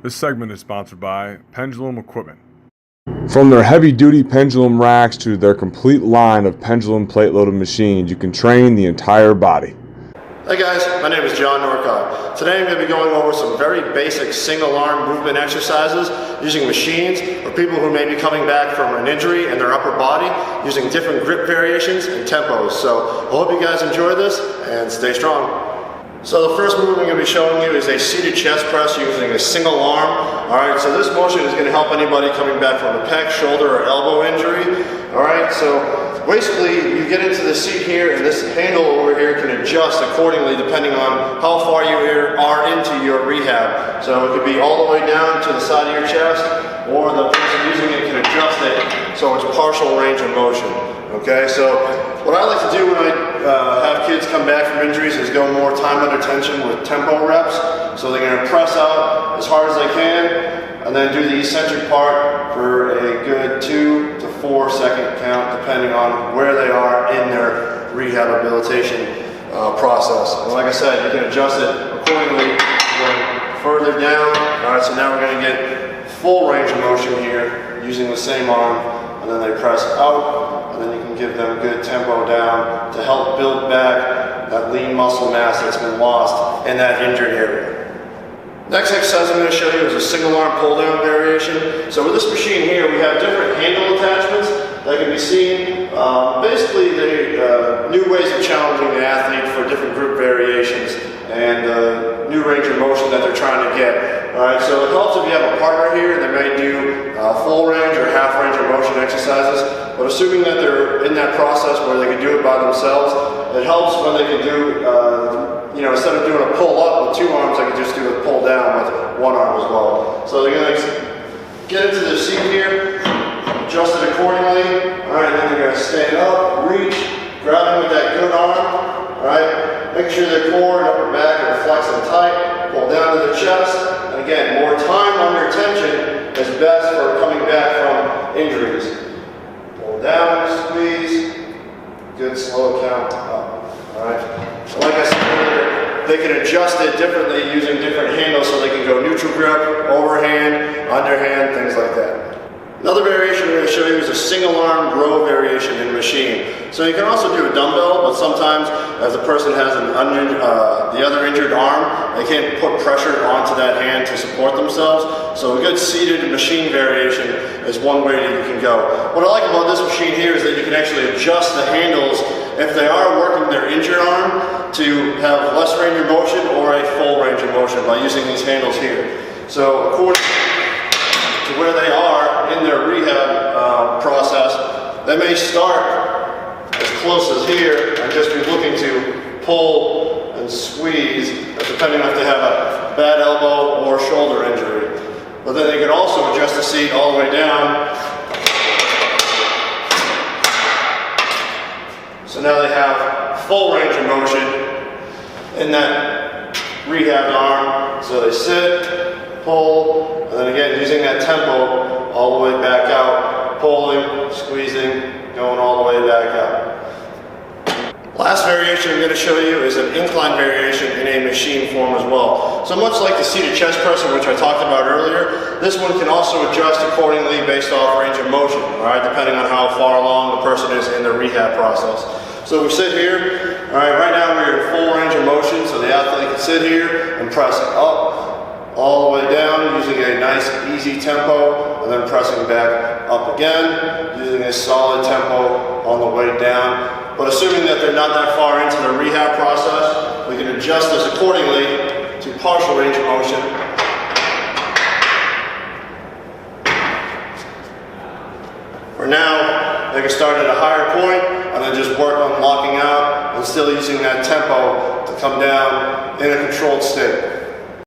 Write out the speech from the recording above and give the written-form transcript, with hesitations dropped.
This segment is sponsored by Pendulum Equipment. From their heavy-duty pendulum racks to their complete line of pendulum plate-loaded machines, you can train the entire body. Hey guys, my name is John Norcott. Today I'm going to be going over some very basic single arm movement exercises using machines for people who may be coming back from an injury in their upper body using different grip variations and tempos. So I hope you guys enjoy this and stay strong. So the first movement I'm going to be showing you is a seated chest press using a single arm. Alright, so this motion is going to help anybody coming back from a pec, shoulder, or elbow injury. Alright, so basically you get into the seat here and this handle over here can adjust accordingly depending on how far you are into your rehab. So it could be all the way down to the side of your chest, or the person using it can adjust it so it's partial range of motion. Okay, so what I like to do when I have kids come back from injuries is go more time under tension with tempo reps. So they're going to press out as hard as they can and then do the eccentric part for a good 2 to 4 second count depending on where they are in their rehabilitation process. And like I said, you can adjust it accordingly going further down. Alright, so now we're going to get full range of motion here using the same arm, and then they press out, and then you can give them good tempo down to help build back that lean muscle mass that's been lost in that injured area. Next exercise I'm going to show you is a single arm pull down variation. So with this machine here, we have different handle attachments that can be seen. Basically, new ways of challenging the athlete for different group variations and new range of motion that they're trying to get. Alright, so it helps if you have a partner here, they may do full range or half range of motion exercises, but assuming that they're in that process where they can do it by themselves, it helps when they can do, instead of doing a pull up with 2 arms, they can just do a pull down with 1 arm as well. So they're going to get into the seat here, adjust it accordingly, alright, then they're going to stand up, reach, grabbing with that good arm, alright, make sure their core and upper back are flexing tight, pull down to the chest, and again, more time under tension is best for coming back from injuries. Pull down, squeeze, good slow count up, alright. So like I said earlier, they can adjust it differently using different handles so they can go neutral grip, overhand, underhand, things like that. Another variation I'm going to show you is a single arm row variation in machine. So you can also do a dumbbell, but sometimes as the person has the other injured arm, they can't put pressure onto that hand to support themselves. So a good seated machine variation is one way that you can go. What I like about this machine here is that you can actually adjust the handles if they are working their injured arm to have less range of motion or a full range of motion by using these handles here. So according to where they are in their rehab process, they may start as close as here and just be looking to pull and squeeze, depending on if they have a bad elbow or shoulder injury. But then they can also adjust the seat all the way down. So now they have full range of motion in that rehab arm. So they sit, pull, and then again using that tempo all the way back out, pulling, squeezing, going all the way back out. Last variation I'm going to show you is an incline variation in a machine form as well. So much like the seated chest press, which I talked about earlier, this one can also adjust accordingly based off range of motion, alright, depending on how far along the person is in the rehab process. So we sit here, alright, right now we're in full range of motion, so the athlete can sit here and press up, all the way down, using a nice easy tempo, and then pressing back up again, using a solid tempo on the way down. But assuming that they're not that far into the rehab process, we can adjust this accordingly to partial range of motion. For now, they can start at a higher point and then just work on locking out and still using that tempo to come down in a controlled state.